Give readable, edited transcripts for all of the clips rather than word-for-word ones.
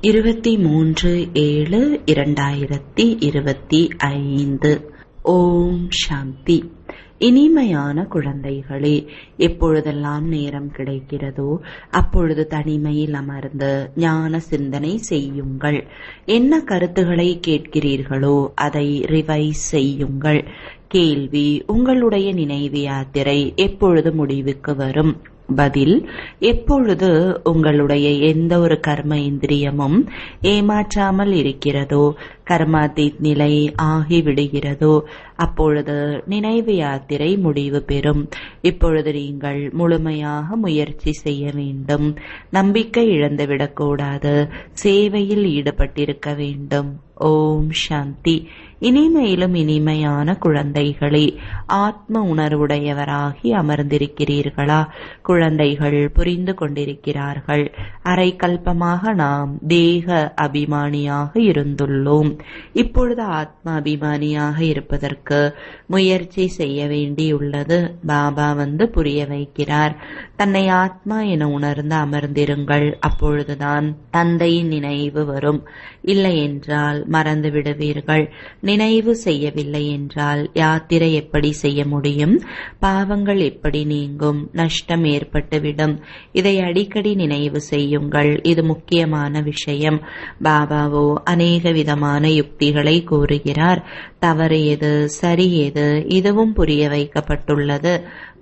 23/7/2025. ஓம் சாந்தி. இனிமையான குழந்தைகளே, எப்பொழுதெல்லாம் நேரம் கிடைக்கிறதோ அப்பொழுது தனிமையில் அமர்ந்து ஞான சிந்தனை செய்யுங்கள். என்ன கருத்துக்களை கேட்கிறீர்களோ அதை ரிவைஸ் செய்யுங்கள். கேள்வி: உங்களுடைய நினைவு யாத்திரை எப்பொழுது முடிவுக்கு வரும்? பதில்: எப்பொழுது உங்களுடைய எந்த ஒரு கர்ம இந்திரியமும் ஏமாற்றாமல் இருக்கிறதோ, கர்மாதீத் நிலை ஆகிவிடுகிறதோ, அப்பொழுது நினைவு யாத்திரை முடிவு பெறும். இப்பொழுது நீங்கள் முழுமையாக முயற்சி செய்ய வேண்டும். நம்பிக்கை இழந்துவிடக்கூடாது. சேவையில் ஈடுபட்டிருக்க வேண்டும். ஓம் சாந்தி. இனிமையிலும் இனிமையான குழந்தைகளே, ஆத்ம உணர்வுடையவராகி அமர்ந்திருக்கிறீர்களா? குழந்தைகள் புரிந்து கொண்டிருக்கிறார்கள். அரை கல்பமாக நாம் தேக அபிமானியாக இருந்துள்ளோம். இப்பொழுது ஆத்ம அபிமானியாக இருப்பதற்கு முயற்சி செய்ய வேண்டியுள்ளது. பாபா வந்து புரிய வைக்கிறார். தன்னை ஆத்மா என உணர்ந்து அமர்ந்திருங்கள். அப்பொழுதுதான் தந்தையின் நினைவு வரும். இல்லை என்றால் மறந்து விடுவீர்கள். நினைவு செய்யவில்லை என்றால் யாத்திரை எப்படி செய்ய முடியும்? பாவங்கள் எப்படி நீங்கும்? நஷ்டம் ஏற்பட்டுவிடும். இதை அடிக்கடி நினைவு செய்யுங்கள். இது முக்கியமான விஷயம். பாபாவோ அநேக விதமான யுக்திகளை கூறுகிறார். தவறு எது, சரி எது, இதுவும் புரிய வைக்கப்பட்டுள்ளது.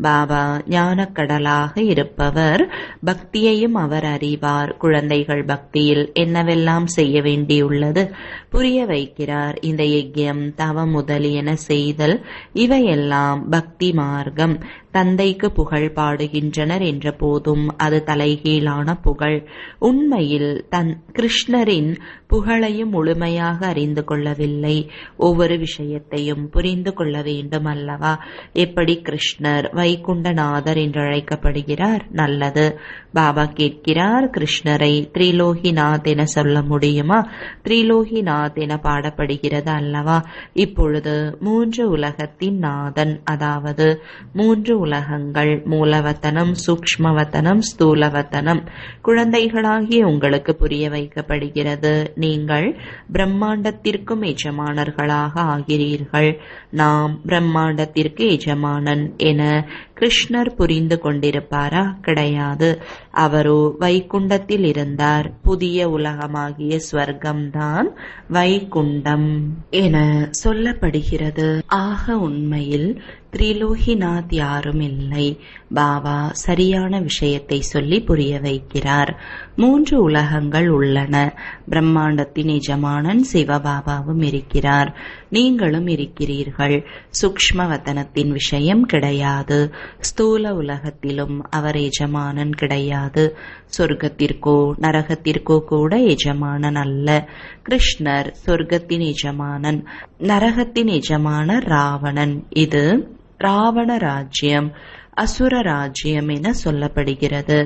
பாபா ஞானக்கடலாக இருப்பவர். பக்தியையும் அவர் அறிவார். குழந்தைகள் பக்தியில் என்னவெல்லாம் செய்ய வேண்டியுள்ளது புரிய வைக்கிறார். இந்த யஜ்யம், தவம் முதலியன செய்தல், இவையெல்லாம் பக்தி மார்க்கம். தந்தைக்கு புகழ் பாடுகின்றனர் என்ற போதும் அது தலைகீழான புகழ். உண்மையில் கிருஷ்ணரின் புகழையும் முழுமையாக அறிந்து கொள்ளவில்லை. ஒவ்வொரு விஷயத்தையும் புரிந்து கொள்ள வேண்டும் அல்லவா? எப்படி கிருஷ்ணர் வைகுண்டநாதர் என்று அழைக்கப்படுகிறார்? நல்லது. பாபா கேட்கிறார், கிருஷ்ணரை திரிலோகிநாத் என சொல்ல முடியுமா? திரிலோகிநாத் என பாடப்படுகிறது அல்லவா? இப்பொழுது 3 உலகத்தின் நாதன், அதாவது 3 உலகங்கள், மூலவத்தனம், சூக்ஷ்மவத்தனம், ஸ்தூலவத்தனம். குழந்தைகளாகிய உங்களுக்கு புரிய வைக்கப்படுகிறது. நீங்கள் பிரம்மாண்டத்திற்கும் எஜமானர்களாக ஆகிறீர்கள். நாம் பிரம்மாண்டத்திற்கு எஜமானன் என கிருஷ்ணர் புரிந்து கொண்டிருப்பாரா? கிடையாது. அவரோ வைகுண்டத்தில் இருந்தார். புதிய உலகமாகிய ஸ்வர்க்கம்தான் வைகுண்டம் என சொல்லப்படுகிறது. ஆக உண்மையில் திரிலோகிநாத் யாரும் இல்லை. பாபா சரியான விஷயத்தை சொல்லி புரிய வைக்கிறார். 3 உலகங்கள் உள்ளன. பிரம்மாண்டத்தின் எஜமானன் சிவபாபாவும் இருக்கிறார். நீங்களும் இருக்கிறீர்கள். சூக்ஷ்மவதனத்தின் விஷயம் கிடையாது. ஸ்தூல உலகத்திலும் அவர் எஜமானன் கிடையாது. சொர்க்கத்திற்கோ நரகத்திற்கோ கூட எஜமானன் அல்ல. கிருஷ்ணர் சொர்க்கத்தின் எஜமானன். நரகத்தின் எஜமானர் ராவணன். இது ராவண ராஜ்யம், அசுர ராஜ்யம் என சொல்லப்படுகிறது.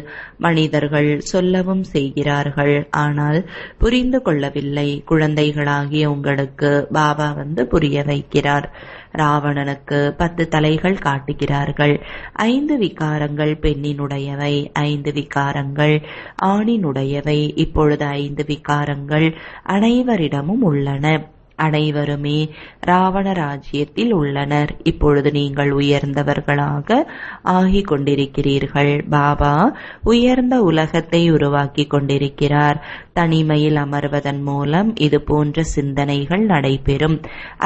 மனிதர்கள் சொல்லவும் செய்கிறார்கள், ஆனால் புரிந்து கொள்ளவில்லை. குழந்தைகளாகிய உங்களுக்கு பாபா வந்து புரிய வைக்கிறார். ராவணனுக்கு 10 தலைகள் காட்டுகிறார்கள். 5 விகாரங்கள் பெண்ணினுடையவை, 5 விகாரங்கள் ஆணினுடையவை. இப்பொழுது 5 விகாரங்கள் அனைவரிடமும் உள்ளன. அனைவருமே ராவண ராஜ்யத்தில் உள்ளனர். இப்பொழுது நீங்கள் உயர்ந்தவர்களாக ஆகிக் கொண்டிருக்கிறீர்கள். பாபா உயர்ந்த உலகத்தை உருவாக்கி கொண்டிருக்கிறார். தனிமையில் அமர்வதன் மூலம் இது போன்ற சிந்தனைகள் நடைபெறும்.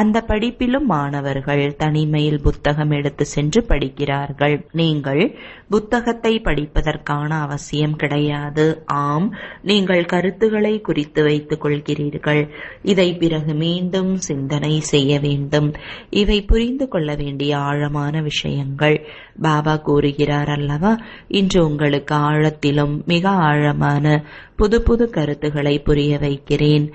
அந்த படிப்பிலும் மாணவர்கள் தனிமையில் புத்தகம் எடுத்து சென்று படிக்கிறார்கள். நீங்கள் புத்தகத்தை படிப்பதற்கான அவசியம் கிடையாது. ஆம், நீங்கள் கருத்துக்களை குறித்து வைத்துக் கொள்கிறீர்கள். இதை பிறகு மீண்டும் சிந்தனை செய்ய வேண்டும். இவை புரிந்து கொள்ள வேண்டிய ஆழமான விஷயங்கள். பாபா கூறுகிறார் அல்லவா, இன்று உங்களுக்கு ஆழத்திலும் மிக ஆழமான புது புது கருத்துக்களை புரிய வைக்கிறேன்.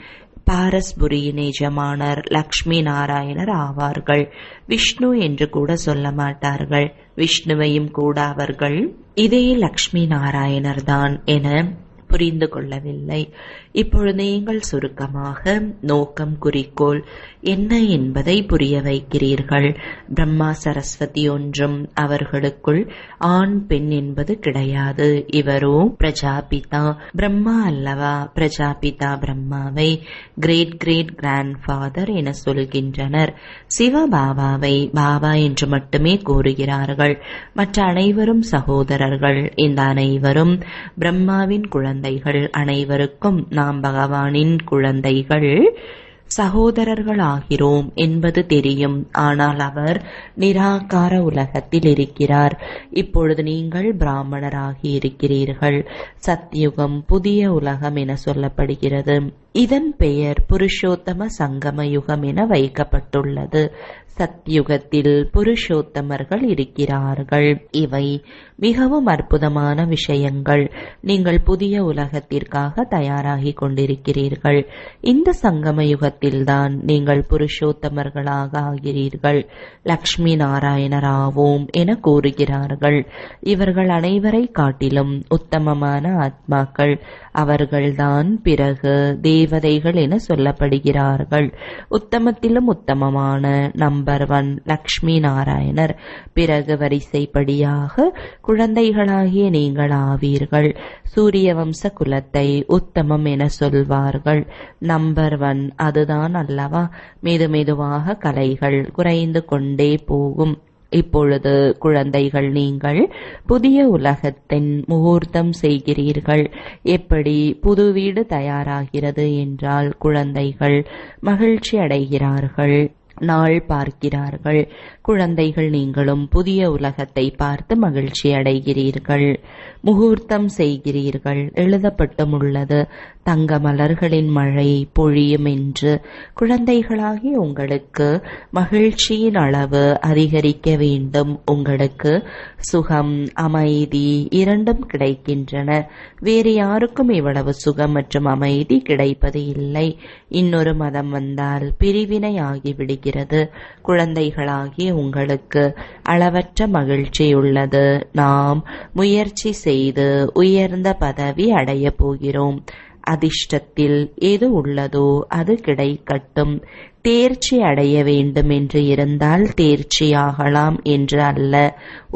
பாரஸ்புரியின் எஜமானர் லக்ஷ்மி நாராயணர் ஆவார்கள். விஷ்ணு என்று கூட சொல்ல மாட்டார்கள். விஷ்ணுவையும் கூட அவர்கள் இதே லக்ஷ்மி நாராயணர் தான் என புரிந்து கொள்ளவில்லை. இப்பொழுது நீங்கள் சுருக்கமாக நோக்கம், குறிக்கோள் என்ன என்பதை புரிய வைக்கிறீர்கள். பிரம்மா சரஸ்வதி ஒன்றும் அவர்களுக்குள் ஆண் பெண் என்பது கிடையாது. இவரோ பிரஜாபிதா பிரம்மா அல்லவா? பிரஜாபிதா பிரம்மாவை கிரேட் கிரேட் கிராண்ட் ஃபாதர் என சொல்கின்றனர். சிவபாபாவை பாபா என்று மட்டுமே கூறுகிறார்கள். மற்ற அனைவரும் சகோதரர்கள். இந்த அனைவரும் பிரம்மாவின் குழந்தைகள். அனைவருக்கும் நாம் பகவானின் குழந்தைகள், சகோதரர்கள் ஆகிறோம் என்பது தெரியும். ஆனால் அவர் நிராகார உலகத்தில் இருக்கிறார். இப்பொழுது நீங்கள் பிராமணராகி இருக்கிறீர்கள். சத்யுகம் புதிய உலகம் என சொல்லப்படுகிறது. இதன் பெயர் புருஷோத்தம சங்கம யுகம் என வைக்கப்பட்டுள்ளது. சத்யுகத்தில் புருஷோத்தமர்கள் இருக்கிறார்கள். இவை மிகவும் அற்புதமான விஷயங்கள். நீங்கள் புதிய உலகத்திற்காக தயாராகி கொண்டிருக்கிறீர்கள். இந்த சங்கம யுகத்தில்தான் நீங்கள் புருஷோத்தமர்களாக ஆகிறீர்கள். லக்ஷ்மி நாராயணர் ஆவோம் என கூறுகிறார்கள். இவர்கள் அனைவரை காட்டிலும் உத்தமமான ஆத்மாக்கள். அவர்கள்தான் பிறகு தேவதைகள் என சொல்லப்படுகிறார்கள். உத்தமத்திலும் உத்தமமான நம்பர் 1 லக்ஷ்மி நாராயணர். பிறகு வரிசைப்படியாக குழந்தைகளாகிய நீங்கள் ஆவீர்கள். சூரிய வம்ச குலத்தை உத்தமம் என சொல்வார்கள். நம்பர் 1 அதுதான் அல்லவா? மெதுமெதுவாக கலைகள் குறைந்து கொண்டே போகும். இப்பொழுது குழந்தைகள், நீங்கள் புதிய உலகத்தின் முகூர்த்தம் செய்கிறீர்கள். எப்படி புது வீடு தயாராகிறது என்றால் குழந்தைகள் மகிழ்ச்சி அடைகிறார்கள், நாள் பார்க்கிறார்கள். குழந்தைகள், நீங்களும் புதிய உலகத்தை பார்த்து மகிழ்ச்சி அடைகிறீர்கள். முகூர்த்தம் செய்கிறீர்கள். எழுதப்பட்டும் உள்ளது, தங்க மலர்களின் மழை பொழியும் என்று. குழந்தைகளாகி உங்களுக்கு மகிழ்ச்சியின் அளவு அதிகரிக்க வேண்டும். உங்களுக்கு சுகம், அமைதி இரண்டும் கிடைக்கின்றன. வேறு யாருக்கும் இவ்வளவு சுகம் மற்றும் அமைதி கிடைப்பது இல்லை. இன்னொரு மதம் வந்தால் பிரிவினை ஆகிவிடுகிறது. குழந்தைகளாகிய உங்களுக்கு அளவற்ற மகிழ்ச்சி உள்ளது. நாம் முயற்சி செய்து உயர்ந்த பதவி அடைய போகிறோம். அதிர்ஷ்டத்தில் எது உள்ளதோ அது கிடைக்கட்டும். தேர்ச்சி அடைய வேண்டும் என்று இருந்தால் தேர்ச்சியாகலாம் என்று அல்ல.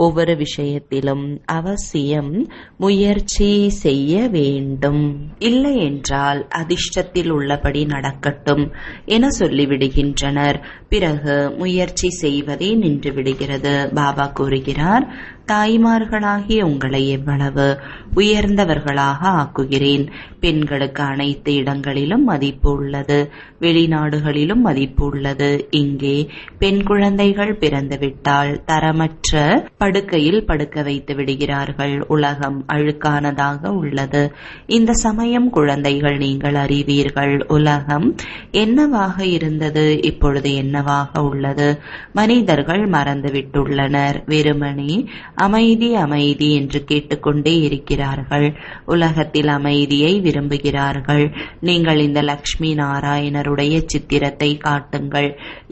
ஒவ்வொரு விஷயத்திலும் அவசியம் முயற்சி செய்ய வேண்டும். இல்லை என்றால் அதிர்ஷ்டத்தில் உள்ளபடி நடக்கட்டும் என சொல்லிவிடுகின்றனர். பிறகு முயற்சி செய்வதே நின்று விடுகிறது. பாபா கூறுகிறார், தாய்மார்களாகிய உங்களை எவ்வளவு உயர்ந்தவர்களாக ஆக்குகிறேன். பெண்களுக்கு அனைத்து இடங்களிலும் மதிப்பு உள்ளது. வெளிநாடுகளிலும் மதிப்பு உள்ளது. இங்கே பெண் குழந்தைகள் பிறந்துவிட்டால் தரமற்ற படுக்கையில் படுக்க வைத்து விடுகிறார்கள். உலகம் அழுக்கானதாக உள்ளது. இந்த சமயம் குழந்தைகள், நீங்கள் அறிவீர்கள், உலகம் என்னவாக இருந்தது, இப்பொழுது என்னவாக உள்ளது. மனிதர்கள் மறந்துவிட்டுள்ளனர். வெறுமனே அமைதி அமைதி என்று கேட்டுக்கொண்டே இருக்கிறார்கள். உலகத்தில் அமைதியை விரும்புகிறார்கள். நீங்கள் இந்த லக்ஷ்மி நாராயணருடைய சித்திரத்தை காட்டுங்கள்.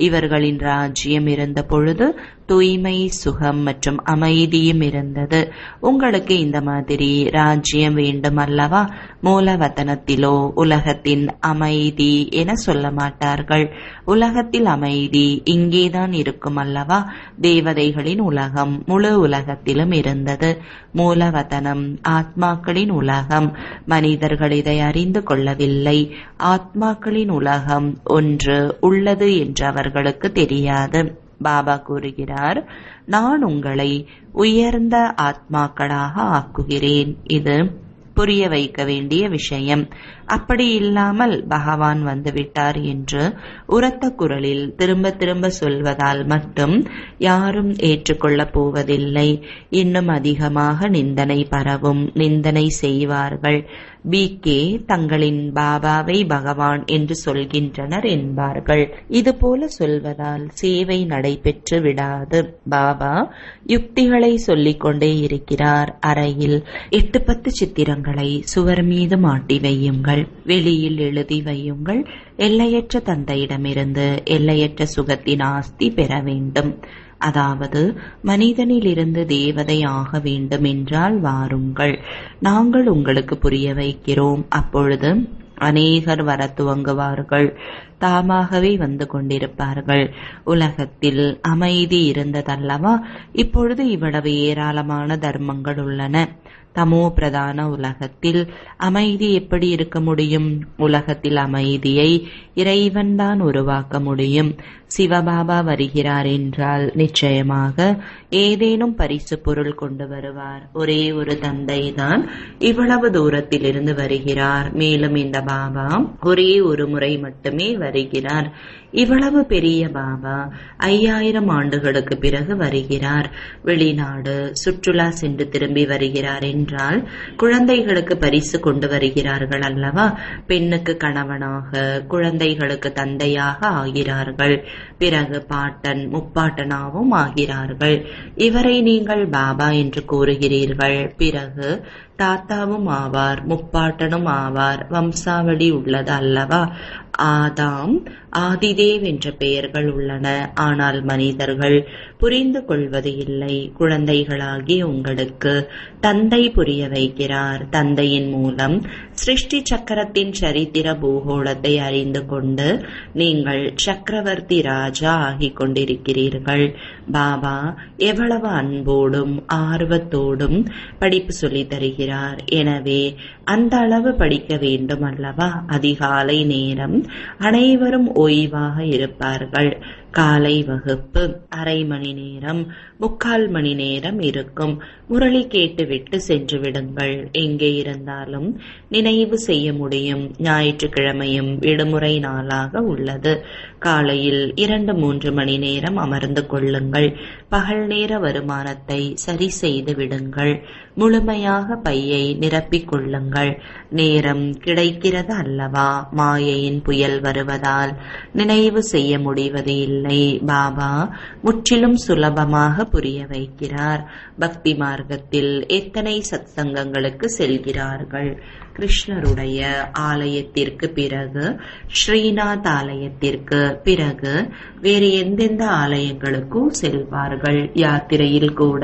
இவர்களின் ராஜ்யம் இருந்த பொழுது தூய்மை, சுகம் மற்றும் அமைதியும் இருந்தது. உங்களுக்கு இந்த மாதிரி ராஜ்யம் வேண்டும் அல்லவா? மூலவதனத்திலோ உலகத்தின் அமைதி என சொல்ல மாட்டார்கள். உலகத்தில் அமைதி இங்கேதான் இருக்கும் அல்லவா? தேவதைகளின் உலகம் முழு உலகத்திலும் இருந்தது. மூலவதனம் ஆத்மாக்களின் உலகம். மனிதர்கள் இதை அறிந்து கொள்ளவில்லை. ஆத்மாக்களின் உலகம் ஒன்று உள்ளது என்று அவர்களுக்கு தெரியாது. பாபா கூறுகிறார், நான் உங்களை உயர்ந்த ஆத்மாக்களாக ஆக்குகிறேன். இது புரிய வைக்க வேண்டிய விஷயம். அப்படி இல்லாமல் பகவான் வந்துவிட்டார் என்று உரத்த குரலில் திரும்ப திரும்ப சொல்வதால் மட்டும் யாரும் ஏற்றுக்கொள்ளப் போவதில்லை. இன்னும் அதிகமாக நிந்தனை பரவும். நிந்தனை செய்வார்கள். பிகே தங்களின் பாபாவை பகவான் என்று சொல்கின்றனர் என்பார்கள். இதுபோல சொல்வதால் சேவை நடைபெற்று விடாது. பாபா யுக்திகளை சொல்லிக் கொண்டே இருக்கிறார். அறையில் 8-10 சித்திரங்களை சுவர் மீது மாட்டி வையுங்கள். வெளியில் எழுதி வையுங்கள். எல்லையற்ற தந்தையிடமிருந்து எல்லையற்ற சுகத்தின் ஆஸ்தி பெற வேண்டும். அதாவது மனிதனிலிருந்து தேவதை ஆக வேண்டும் என்றால் வாருங்கள், நாங்கள் உங்களுக்கு புரிய வைக்கிறோம். அப்பொழுது அநேகர் வர துவங்குவார்கள், தாமாகவே வந்து கொண்டிருப்பார்கள். உலகத்தில் அமைதி இருந்ததல்லவா? இப்பொழுது இவ்வளவு ஏராளமான தர்மங்கள் உள்ளன. தமோ பிரதான உலகத்தில் அமைதி எப்படி இருக்க முடியும்? உலகத்தில் அமைதியை இறைவன்தான் உருவாக்க முடியும். சிவபாபா வருகிறார் என்றால் நிச்சயமாக ஏதேனும் பரிசு பொருள் கொண்டு வருவார். ஒரே ஒரு தந்தை தான் இவ்வளவு தூரத்திலிருந்து வருகிறார். மேலும் இந்த பாபா ஒரே ஒரு முறை மட்டுமே வருகிறார். இவ்வளவு பெரிய பாபா 5000 ஆண்டுகளுக்கு பிறகு வருகிறார். வெளிநாடு சுற்றுலா சென்று திரும்பி வருகிறார் என்றால் குழந்தைகளுக்கு பரிசு கொண்டு வருகிறார்கள் அல்லவா? பெண்ணுக்கு கணவனாக, குழந்தைகளுக்கு தந்தையாக ஆகிறார்கள். பிறகு பாட்டன் முப்பாட்டனாவும் ஆகிறார்கள். இவரை நீங்கள் பாபா என்று கூறுகிறீர்கள். பிறகு தாத்தாவும் ஆவார், முப்பாட்டனும் ஆவார். வம்சாவளி உள்ளது அல்லவா? ஆதாம், ஆதிதேவ் என்ற பெயர்கள் உள்ளன. ஆனால் மனிதர்கள் புரிந்து கொள்வது இல்லை. குழந்தைகளாகி உங்களுக்கு தந்தை புரிய வைக்கிறார். தந்தையின் மூலம் சிருஷ்டி சக்கரத்தின் சரித்திர பூகோளத்தை அறிந்து கொண்டு நீங்கள் சக்கரவர்த்தி ராஜா ஆகிக் கொண்டிருக்கிறீர்கள். பாபா எவ்வளவு அன்போடும் ஆர்வத்தோடும் படிப்பு சொல்லி தருகிறார். எனவே அந்த அளவு படிக்க வேண்டும் அல்லவா? அதிகாலை நேரம் அனைவரும் ஓய்வாக இருப்பார்கள். காலை வகுப்பு அரை மணி நேரம் 3/4 மணி நேரம் இருக்கும். முரளி கேட்டுவிட்டு சென்று விடுங்கள். எங்கே இருந்தாலும் நினைவு செய்ய முடியும். ஞாயிற்றுக்கிழமையும் விடுமுறை நாளாக உள்ளது. காலையில் 2-3 மணி நேரம் அமர்ந்து கொள்ளுங்கள். பகல் நேர வருமானத்தை சரி செய்து விடுங்கள். முழுமையாக பையை நிரப்பிக் கொள்ளுங்கள். நேரம் கிடைக்கிறது அல்லவா? மாயையின் புயல் வருவதால் நினைவு செய்ய முடிவது இல்லை. பாபா முற்றிலும் சுலபமாக புரிய வைக்கிறார். பக்தி மார்க்கத்தில் எத்தனை சத்சங்கங்களுக்கு செல்கிறார்கள்? கிருஷ்ணருடைய ஆலயத்திற்கு பிறகு, ஸ்ரீநாத் ஆலயத்திற்கு பிறகு வேறு எந்தெந்த ஆலயங்களுக்கும் செல்வார்கள். யாத்திரையில் கூட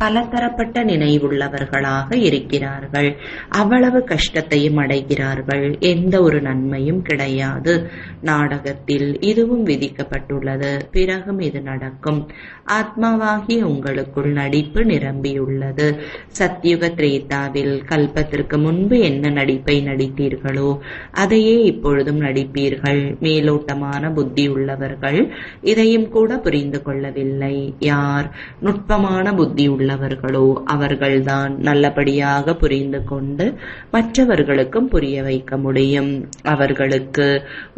பலதரப்பட்ட நினைவுள்ளவர்களாக இருக்கிறார்கள். அவ்வளவு கஷ்டத்தையும் அடைகிறார்கள். எந்த ஒரு நன்மையும் கிடையாது. நாடகத்தில் இதுவும் விதிக்கப்பட்டுள்ளது. பிறகும் இது நடக்கும். ஆத்மாவாகி உங்களுக்குள் நடிப்பு நிரம்பியுள்ளது. சத்யுக திரேதாவில் கல்பத்திற்கு முன்பு என்ன நடிப்பை நடித்தீர்களோ அதையே இப்பொழுதும் நடிப்பீர்கள். மேலோட்டமான புத்தி உள்ளவர்கள் இதையும் கூட புரிந்து கொள்ளவில்லை. யார் நுட்பமான புத்தி உள்ளவர்களோ அவர்கள்தான் நல்லபடியாக புரிந்து கொண்டு மற்றவர்களுக்கும் புரிய வைக்க முடியும். அவர்களுக்கு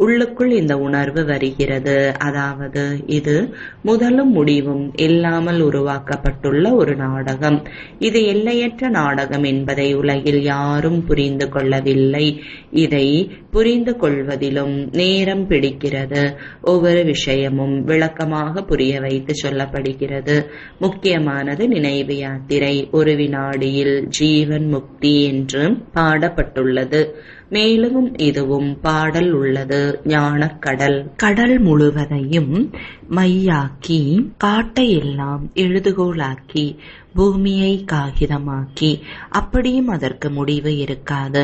உள்ளுக்குள் இந்த உணர்வு வருகிறது. அதாவது இது முதலும் முடிவும் இல்லாமல் உருவாக்கப்பட்டுள்ள ஒரு நாடகம். இது எல்லையற்ற நாடகம் என்பதை உலகில் யாரும் புரிந்து கொள்ளவில்லை. இதை புரிந்து கொள்வதிலும் நேரம் பிடிக்கிறது. ஒவ்வொரு விஷயமும் விளக்கமாக புரிய வைத்து சொல்லப்படுகிறது. முக்கியமானது நினைவு யாத்திரை. ஒரு வினாடியில் ஜீவன் முக்தி என்று பாடப்பட்டுள்ளது. மேலும் இதுவும் பாடல் உள்ளது. ஞானக்கடல். கடல் முழுவதையும் மையாக்கி, காட்டை எல்லாம் எழுதுகோலாக்கி, பூமியை காகிதமாக்கி, அப்படியும் அதற்கு முடிவு இருக்காது.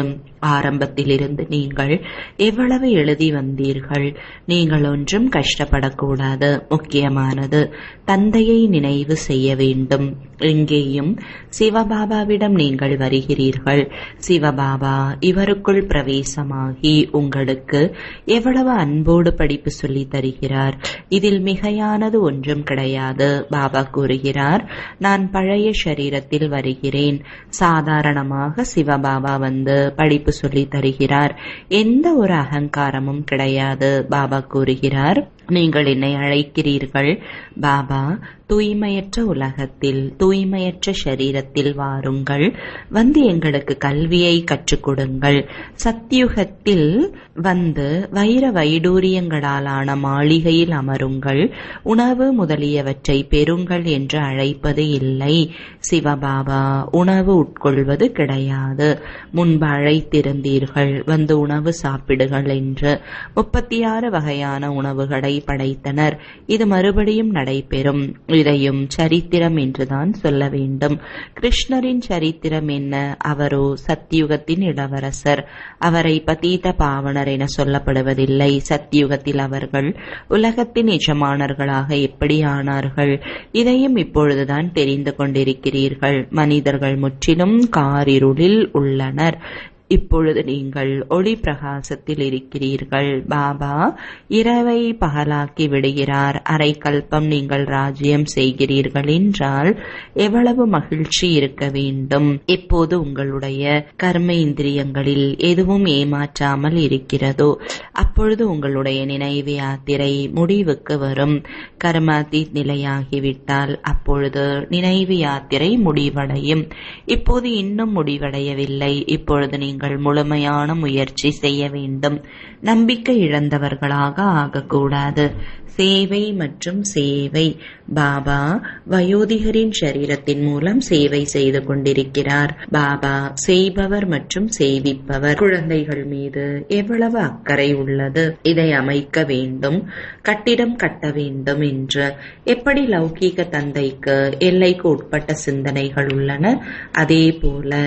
ஆரம்பத்திலிருந்து நீங்கள் எவ்வளவு எழுதி வந்தீர்கள். நீங்கள் ஒன்றும் கஷ்டப்படக்கூடாது. முக்கியமானது தந்தையை நினைவு செய்ய வேண்டும். இங்கேயும் சிவபாபாவிடம் நீங்கள் வருகிறீர்கள். சிவபாபா இவருக்குள் பிரவேசமாகி உங்களுக்கு எவ்வளவு அன்போடு படிப்பு சொல்லி தருகிறார். இதில் மிகையானது ஒன்றும் கிடையாது. பாபா கூறுகிறார், நான் பழைய சரீரத்தில் வருகிறேன். சாதாரணமாக சிவபாபா வந்து படிப்பு சொல்லி தருகிறார். எந்த ஒரு அகங்காரமும் கிடையாது. பாபா கூறுகிறார், நீங்கள் என்னை அழைக்கிறீர்கள். பாபா தூய்மையற்ற உலகத்தில் தூய்மையற்ற சரீரத்தில் வாருங்கள். வந்து எங்களுக்கு கல்வியை கற்றுக் கொடுங்கள். சத்யுகத்தில் வந்து வைர வைடூரியங்களாலான மாளிகையில் அமருங்கள். உணவு முதலியவற்றை பெறுங்கள் என்று அழைப்பது இல்லை. சிவபாபா உணவு உட்கொள்வது கிடையாது. முன்பு அழைத்திருந்தீர்கள், வந்து உணவு சாப்பிடுங்கள் என்று. 36 வகையான உணவுகளை படைத்தனர். இது மறுபடியும் நடைபெறும். இதையும் சரித்திரம் என்றுதான் சொல்ல வேண்டும். கிருஷ்ணரின் சரித்திரம் என்ன? அவரோ சத்யுகத்தின் இளவரசர். அவரை பதீத பாவனர் என சொல்லப்படுவதில்லை. சத்யுகத்தில் அவர்கள் உலகத்தின் எஜமானர்களாக எப்படி ஆனார்கள்? இதையும் இப்பொழுதுதான் தெரிந்து கொண்டிருக்கிறீர்கள். மனிதர்கள் முற்றிலும் காரிருளில் உள்ளனர். இப்பொழுது நீங்கள் ஒளி பிரகாசத்தில் இருக்கிறீர்கள். பாபா இரவை பகலாக்கி விடுகிறார். அரை கல்பம் நீங்கள் ராஜ்யம் செய்கிறீர்கள் என்றால் எவ்வளவு மகிழ்ச்சி இருக்க வேண்டும். இப்போது உங்களுடைய கர்ம இந்திரியங்களில் எதுவும் ஏமாற்றாமல் இருக்கிறதோ அப்பொழுது உங்களுடைய நினைவு யாத்திரை முடிவுக்கு வரும். கர்மாதீத் நிலையாகிவிட்டால் அப்பொழுது நினைவு யாத்திரை முடிவடையும். இப்போது இன்னும் முடிவடையவில்லை. இப்பொழுது நீங்கள் முழுமையான முயற்சி செய்ய வேண்டும். நம்பிக்கை இழந்தவர்களாக ஆகக்கூடாது. சேவை மற்றும் சேவை. பாபா வயோதிகரின் சரீரத்தின் மூலம் சேவை செய்து கொண்டிருக்கிறார். பாபா செய்பவர் மற்றும் செய்விப்பவர். குழந்தைகள் மீது எவ்வளவு அக்கறை உள்ளது. இதை அமைக்க வேண்டும், கட்டிடம் கட்ட வேண்டும் என்று எப்படி லௌகீக தந்தைக்கு எல்லைக்கு உட்பட்ட சிந்தனைகள் உள்ளன, அதே போல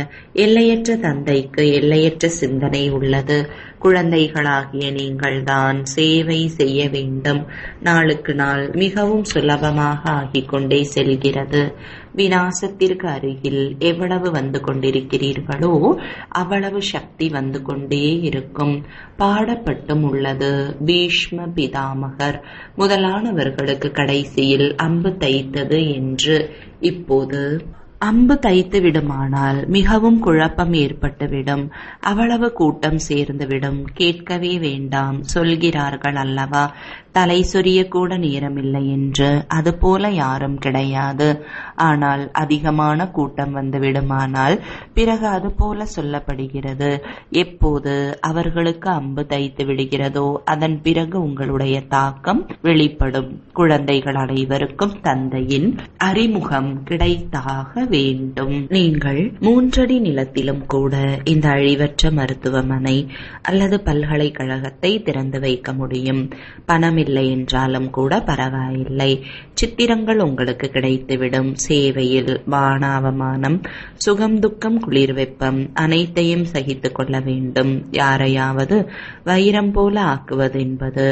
எல்லையற்ற தந்தைக்கு எல்லையற்ற சிந்தனை உள்ளது. குழந்தைகளாகிய நீங்கள் தான் சேவை செய்ய வேண்டும். நாளுக்கு நாள் மிகவும் சுலபமாக ஆகிக் கொண்டே செல்கிறது. விநாசத்திற்கு அருகில் எவ்வளவு வந்து கொண்டிருக்கிறீர்களோ அவ்வளவு சக்தி வந்து கொண்டே இருக்கும். பாடப்பட்டும் உள்ளது. பீஷ்ம பிதாமகர் முதலானவர்களுக்கு கடைசியில் அம்பு தைத்தது என்று. இப்போது அம்பு தைத்து விடுமானால் மிகவும் குழப்பம் ஏற்பட்டுவிடும். அவ்வளவு கூட்டம் சேர்ந்துவிடும். கேட்கவே வேண்டாம். சொல்கிறார்கள் அல்லவா, தலை சொரிய கூட நேரமில்லை என்று. அதுபோல யாரும் கிடையாது. ஆனால் அதிகமான கூட்டம் வந்து விடுமானால் பிறகு அதுபோல சொல்லப்படுகிறது. எப்போது அவர்களுக்கு அம்பு தைத்து விடுகிறதோ அதன் பிறகு உங்களுடைய தாக்கம் வெளிப்படும். குழந்தைகள் அனைவருக்கும் தந்தையின் அறிமுகம் கிடைத்தாக வேண்டும். நீங்கள் 3 அடி நிலத்திலும் கூட இந்த அழிவற்ற மருத்துவமனை அல்லது பல்கலைக்கழகத்தை திறந்து வைக்க முடியும். பணம் இல்லை என்றாலும் கூட பரவாயில்லை. சித்திரங்கள் உங்களுக்கு கிடைத்துவிடும். சேவையில் வானாவமானம், சுகம் துக்கம், குளிர் வெப்பம் அனைத்தையும் சகித்துக் கொள்ள வேண்டும். யாரையாவது வைரம் போல ஆக்குவது என்பது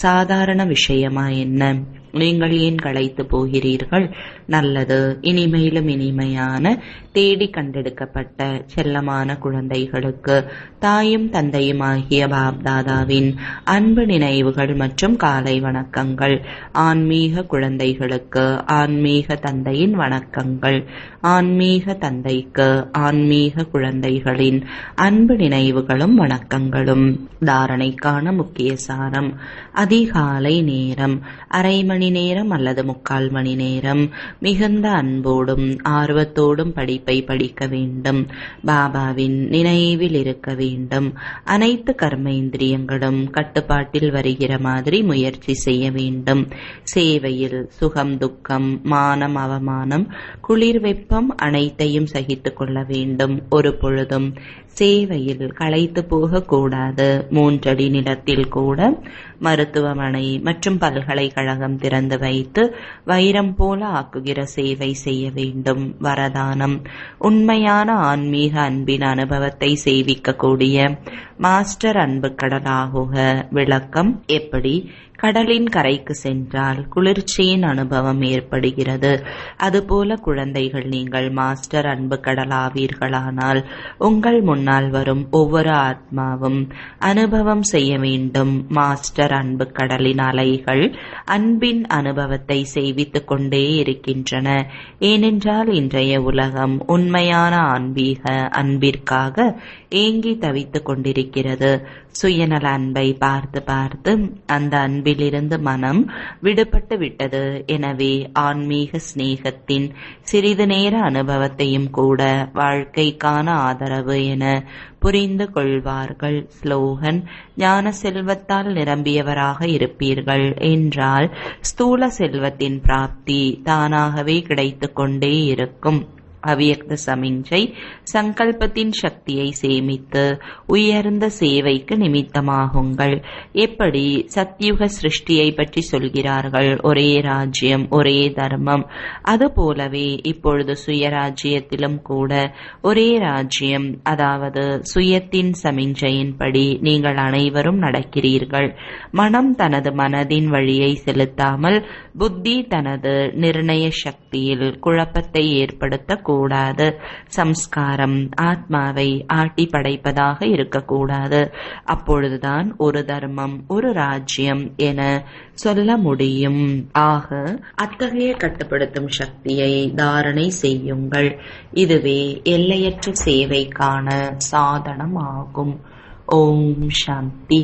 சாதாரண விஷயமா என்ன? நீங்கள் ஏன் களைத்து போகிறீர்கள்? நல்லது, இனிமையிலும் இனிமையான தேடி கண்டெடுக்கப்பட்ட செல்லமான குழந்தைகளுக்கு தாயும் தந்தையுமாகிய பாப்தாதாவின் அன்பு நினைவுகள் மற்றும் காலை வணக்கங்கள். ஆன்மீக குழந்தைகளுக்கு ஆன்மீக தந்தையின் வணக்கங்கள். ஆன்மீக தந்தைக்கு ஆன்மீக குழந்தைகளின் அன்பு நினைவுகளும் வணக்கங்களும். தாரணைக்கான முக்கிய சாரம்: அதிகாலை நேரம், அரை மணி நேரம் அல்லது 3/4 மணி நேரம் மிகுந்த அன்போடும் ஆர்வத்தோடும் படிப்பை படிக்க வேண்டும். பாபாவின் நினைவில் இருக்க வேண்டும். அனைத்து கர்மேந்திரியங்களும் கட்டுப்பாட்டில் வருகிற மாதிரி முயற்சி செய்ய வேண்டும். சேவையில் சுகம் துக்கம், மானம் அவமானம், குளிர் வெப்பம் அனைத்தையும் சகித்துக் கொள்ள வேண்டும். ஒரு பொழுதும் சேவையில் களைத்து போகக்கூடாது. 3 அடி நிலத்தில் கூட மருத்துவமனை மற்றும் பல்கலைக்கழகம் திறந்து வைத்து வைரம் போல ஆக்குகிற சேவை செய்ய வேண்டும். வரதானம்: உண்மையான ஆன்மீக அன்பின் அனுபவத்தை சேவிக்கக்கூடிய மாஸ்டர் அன்பு கடலாகுக. விளக்கம்: எப்படி கடலின் கரைக்கு சென்றால் குளிர்ச்சியின் அனுபவம் ஏற்படுகிறது, அதுபோல குழந்தைகள் நீங்கள் மாஸ்டர் அன்பு கடலாவீர்களானால் உங்கள் முன்னால் வரும் ஒவ்வொரு ஆத்மாவும் அனுபவம் செய்ய வேண்டும். மாஸ்டர் அன்பு கடலின் அலைகள் அன்பின் அனுபவத்தை செய்வித்துக் கொண்டே இருக்கின்றன. ஏனென்றால் இன்றைய உலகம் உண்மையான ஆன்மீக அன்பிற்காக ஏங்கி தவித்துக் கொண்டிருக்கிறது. சுயநல அன்பை பார்த்து பார்த்து அந்த அன்பிலிருந்து மனம் விடுபட்டு விட்டது. எனவே ஆன்மீக சிநேகத்தின் சிறிது நேர அனுபவத்தையும் கூட வாழ்க்கைக்கான ஆதரவு என புரிந்து கொள்வார்கள். ஸ்லோகன்: ஞான செல்வத்தால் நிரம்பியவராக இருப்பீர்கள் என்றால் ஸ்தூல செல்வத்தின் பிராப்தி தானாகவே கிடைத்து கொண்டே இருக்கும். அவ்யக்த சமிஞ்சை சங்கல்பத்தின் சக்தியை சேமித்து உயர்ந்த சேவைக்கு நிமித்தமாகுங்கள். எப்படி சத்யுக சிருஷ்டியை பற்றி சொல்கிறார்கள், ஒரே ராஜ்யம் ஒரே தர்மம், அதுபோலவே இப்பொழுது சுயராஜ்யத்திலும் கூட ஒரே ராஜ்யம், அதாவது சுயத்தின் சமிஞ்சையின்படி நீங்கள் அனைவரும் நடக்கிறீர்கள். மனம் தனது மனதின் வழியை செலுத்தாமல் புத்தி தனது நிர்ணய சக்தியில் குழப்பத்தை ஏற்படுத்த கூடாது. சம்ஸ்காரம் ஆத்மாவை ஆட்டி படைப்பதாக இருக்கக்கூடாது. அப்பொழுதுதான் ஒரு தர்மம் ஒரு ராஜ்யம் என சொல்ல முடியும். ஆக அத்தகைய கட்டுப்படுத்தும் சக்தியை தாரணை செய்யுங்கள். இதுவே எல்லையற்ற சேவைக்கான சாதனமாகும். ஓம் சாந்தி.